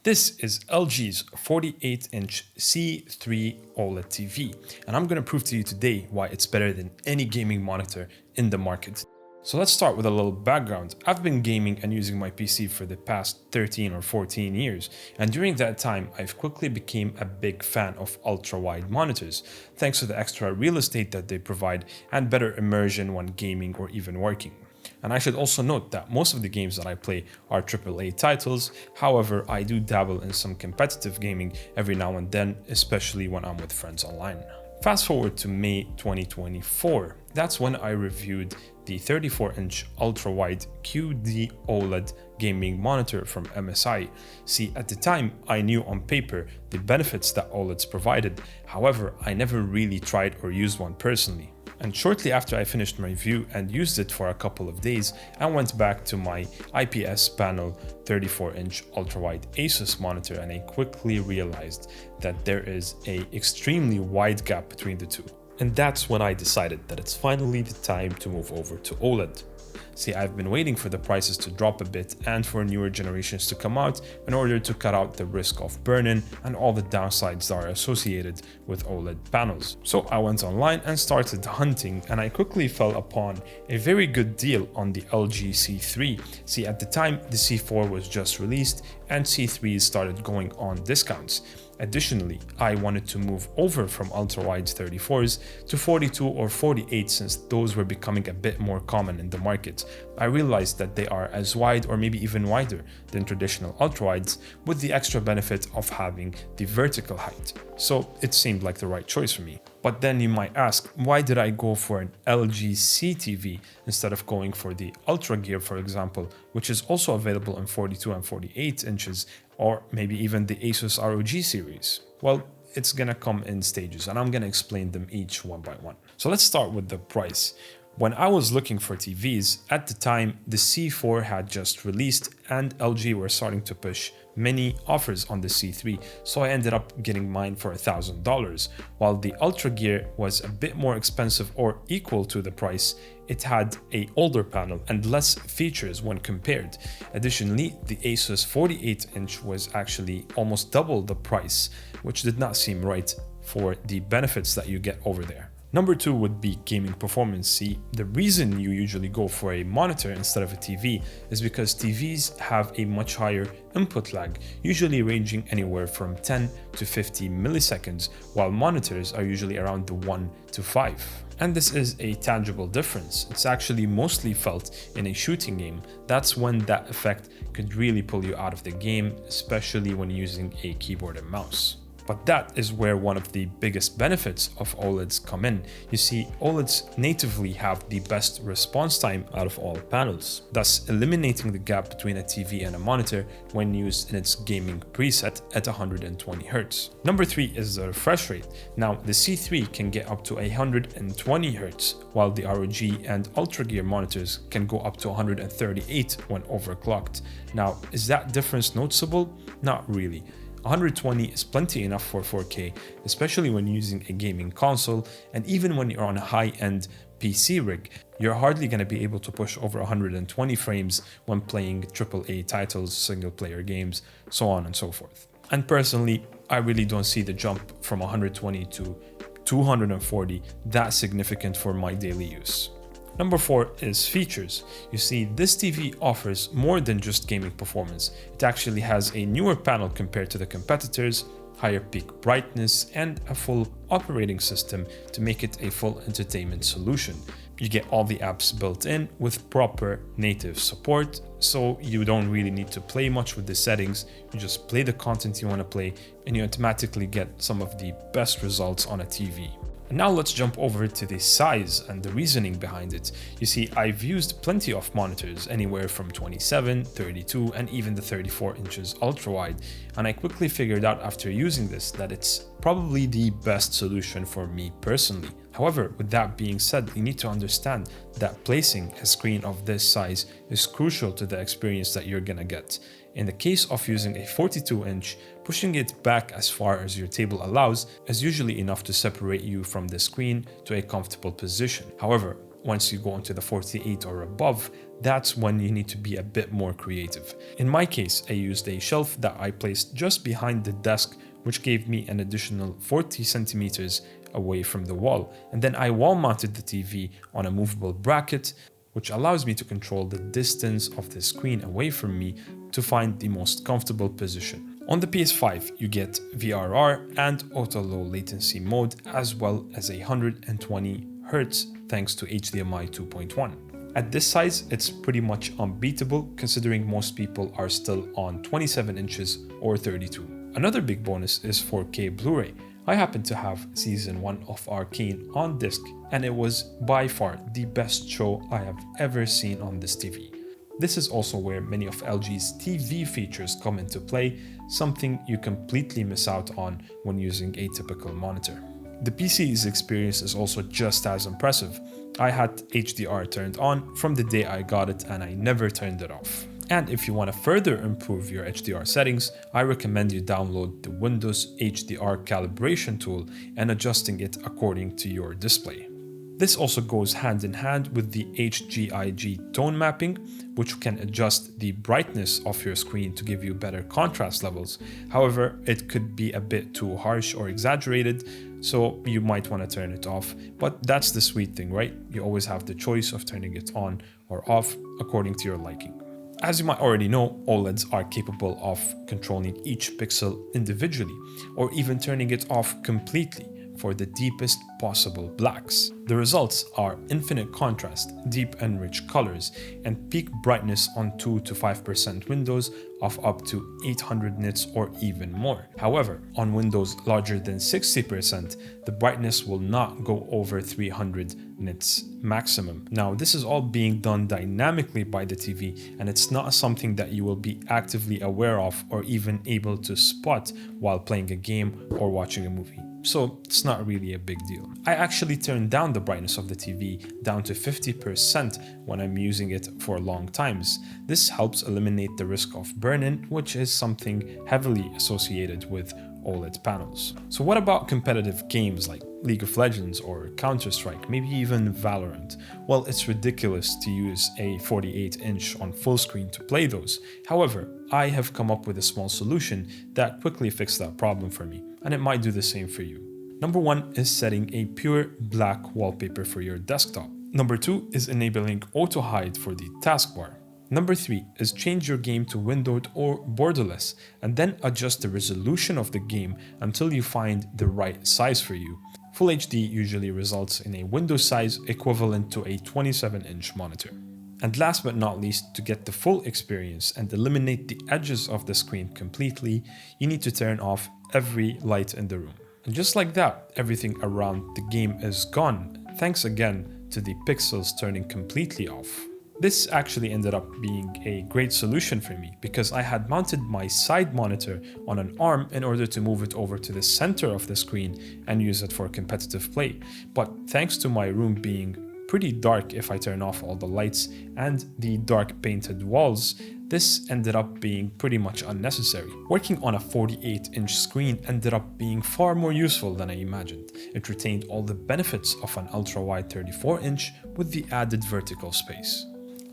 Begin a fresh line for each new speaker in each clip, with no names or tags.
This is LG's 48-inch C3 OLED TV, and I'm going to prove to you today why it's better than any gaming monitor in the market. So let's start with a little background. I've been gaming and using my PC for the past 13 or 14 years, and during that time, I've quickly became a big fan of ultra-wide monitors, thanks to the extra real estate that they provide and better immersion when gaming or even working. And I should also note that most of the games that I play are AAA titles. However, I do dabble in some competitive gaming every now and then, especially when I'm with friends online. Fast forward to May 2024. That's when I reviewed the 34-inch ultra-wide QD OLED gaming monitor from MSI. See, at the time, I knew on paper the benefits that OLEDs provided. However, I never really tried or used one personally. And shortly after I finished my review and used it for a couple of days, I went back to my IPS panel 34-inch ultra-wide Asus monitor, and I quickly realized that there is an extremely wide gap between the two. And that's when I decided that it's finally the time to move over to OLED. See, I've been waiting for the prices to drop a bit and for newer generations to come out in order to cut out the risk of burn-in and all the downsides that are associated with OLED panels. So I went online and started hunting, and I quickly fell upon a very good deal on the LG C3. See, at the time, the C4 was just released and C3s started going on discounts. Additionally, I wanted to move over from ultra-wide 34s to 42 or 48 since those were becoming a bit more common in the market. I realized that they are as wide or maybe even wider than traditional ultra-wides, with the extra benefit of having the vertical height. So it seemed like the right choice for me. But then you might ask, why did I go for an LG CTV instead of going for the Ultra Gear, for example, which is also available in 42 and 48 inches, or maybe even the Asus ROG series? Well, it's gonna come in stages, and I'm gonna explain them each one by one. So let's start with the price. When I was looking for TVs, at the time, the C4 had just released and LG were starting to push many offers on the C3, so I ended up getting mine for $1,000. While the Ultra Gear was a bit more expensive or equal to the price, it had an older panel and less features when compared. Additionally, the Asus 48-inch was actually almost double the price, which did not seem right for the benefits that you get over there. Number two would be gaming performance. See, the reason you usually go for a monitor instead of a TV is because TVs have a much higher input lag, usually ranging anywhere from 10 to 50 milliseconds, while monitors are usually around the 1 to 5. And this is a tangible difference. It's actually mostly felt in a shooting game. That's when that effect could really pull you out of the game, especially when using a keyboard and mouse. But that is where one of the biggest benefits of OLEDs come in. You see, OLEDs natively have the best response time out of all panels, thus eliminating the gap between a TV and a monitor when used in its gaming preset at 120 Hz. Number three is the refresh rate. Now, the C3 can get up to 120 Hz, while the ROG and Ultra Gear monitors can go up to 138 when overclocked. Now, is that difference noticeable? Not really. 120 is plenty enough for 4K, especially when using a gaming console, and even when you're on a high-end PC rig, you're hardly going to be able to push over 120 frames when playing AAA titles, single-player games, so on and so forth. And personally, I really don't see the jump from 120 to 240 that significant for my daily use. Number four is features. You see, this TV offers more than just gaming performance. It actually has a newer panel compared to the competitors, higher peak brightness, and a full operating system to make it a full entertainment solution. You get all the apps built in with proper native support, so you don't really need to play much with the settings. You just play the content you want to play, and you automatically get some of the best results on a TV. And now let's jump over to the size and the reasoning behind it. You see, I've used plenty of monitors, anywhere from 27, 32, and even the 34 inches ultra-wide, and I quickly figured out after using this that it's probably the best solution for me personally. However, with that being said, you need to understand that placing a screen of this size is crucial to the experience that you're gonna get. In the case of using a 42-inch, pushing it back as far as your table allows is usually enough to separate you from the screen to a comfortable position. However, once you go into the 48 or above, that's when you need to be a bit more creative. In my case, I used a shelf that I placed just behind the desk, which gave me an additional 40 centimeters away from the wall. And then I wall mounted the TV on a movable bracket, which allows me to control the distance of the screen away from me to find the most comfortable position. On the PS5, you get VRR and auto low latency mode, as well as 120 Hz thanks to HDMI 2.1. At this size, it's pretty much unbeatable considering most people are still on 27 inches or 32. Another big bonus is 4K Blu-ray. I happen to have season 1 of Arcane on disc, and it was by far the best show I have ever seen on this TV. This is also where many of LG's TV features come into play, something you completely miss out on when using a typical monitor. The PC's experience is also just as impressive. I had HDR turned on from the day I got it and I never turned it off. And if you want to further improve your HDR settings, I recommend you download the Windows HDR calibration tool and adjusting it according to your display. This also goes hand in hand with the HGIG tone mapping, which can adjust the brightness of your screen to give you better contrast levels. However, it could be a bit too harsh or exaggerated, so you might want to turn it off. But that's the sweet thing, right? You always have the choice of turning it on or off according to your liking. As you might already know, OLEDs are capable of controlling each pixel individually, or even turning it off completely for the deepest possible blacks. The results are infinite contrast, deep and rich colors, and peak brightness on 2 to 5% windows of up to 800 nits or even more. However, on windows larger than 60%, the brightness will not go over 300 nits maximum. Now, this is all being done dynamically by the TV, and it's not something that you will be actively aware of or even able to spot while playing a game or watching a movie. So it's not really a big deal. I actually turned down the brightness of the TV down to 50% when I'm using it for long times. This helps eliminate the risk of burn-in, which is something heavily associated with OLED panels. So what about competitive games like League of Legends or Counter-Strike, maybe even Valorant? Well, it's ridiculous to use a 48-inch on full screen to play those. However, I have come up with a small solution that quickly fixed that problem for me, and it might do the same for you. Number 1 is setting a pure black wallpaper for your desktop. Number 2 is enabling auto hide for the taskbar. Number 3 is change your game to windowed or borderless and then adjust the resolution of the game until you find the right size for you. Full HD usually results in a window size equivalent to a 27-inch monitor. And last but not least, to get the full experience and eliminate the edges of the screen completely, you need to turn off every light in the room. And just like that, everything around the game is gone, thanks again to the pixels turning completely off. This actually ended up being a great solution for me because I had mounted my side monitor on an arm in order to move it over to the center of the screen and use it for competitive play. But thanks to my room being pretty dark if I turn off all the lights and the dark painted walls, this ended up being pretty much unnecessary. Working on a 48-inch screen ended up being far more useful than I imagined. It retained all the benefits of an ultra-wide 34-inch with the added vertical space.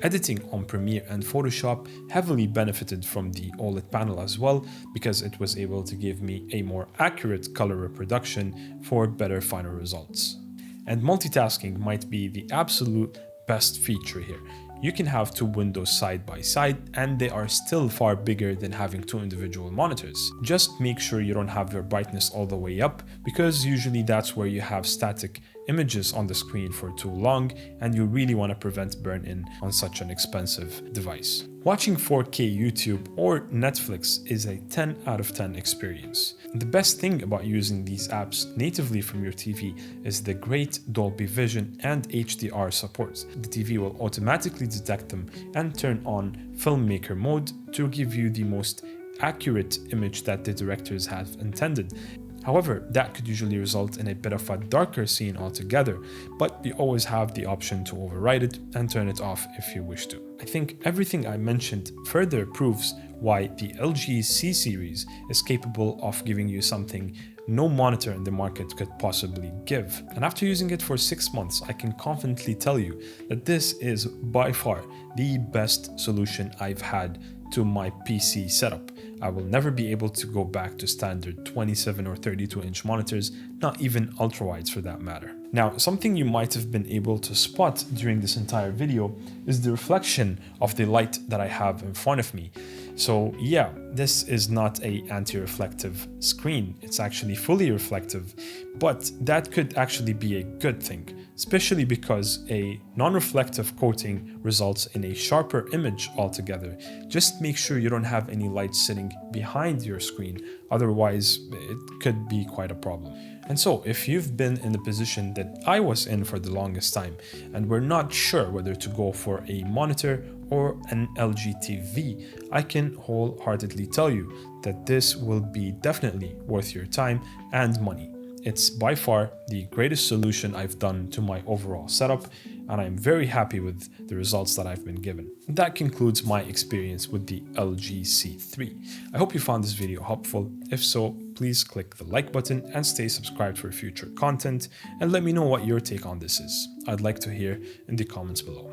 Editing on Premiere and Photoshop heavily benefited from the OLED panel as well because it was able to give me a more accurate color reproduction for better final results. And multitasking might be the absolute best feature here. You can have two windows side by side and they are still far bigger than having two individual monitors. Just make sure you don't have your brightness all the way up because usually that's where you have static images on the screen for too long and you really want to prevent burn-in on such an expensive device. Watching 4K YouTube or Netflix is a 10 out of 10 experience. The best thing about using these apps natively from your TV is the great Dolby Vision and HDR support. The TV will automatically detect them and turn on filmmaker mode to give you the most accurate image that the directors have intended. However, that could usually result in a bit of a darker scene altogether, but you always have the option to override it and turn it off if you wish to. I think everything I mentioned further proves why the LG C series is capable of giving you something no monitor in the market could possibly give. And after using it for 6 months, I can confidently tell you that this is by far the best solution I've had to my PC setup. I will never be able to go back to standard 27 or 32-inch monitors, not even ultra-wides for that matter. Now, something you might have been able to spot during this entire video is the reflection of the light that I have in front of me. So yeah, this is not a anti-reflective screen, it's actually fully reflective, but that could actually be a good thing, especially because a non-reflective coating results in a sharper image altogether. Just make sure you don't have any light sitting behind your screen, otherwise it could be quite a problem. And so if you've been in the position that I was in for the longest time and we're not sure whether to go for a monitor or an LG TV, I can wholeheartedly tell you that this will be definitely worth your time and money. It's by far the greatest solution I've done to my overall setup, and I'm very happy with the results that I've been given. That concludes my experience with the LG C3. I hope you found this video helpful. If so, please click the like button and stay subscribed for future content, and let me know what your take on this is. I'd like to hear in the comments below.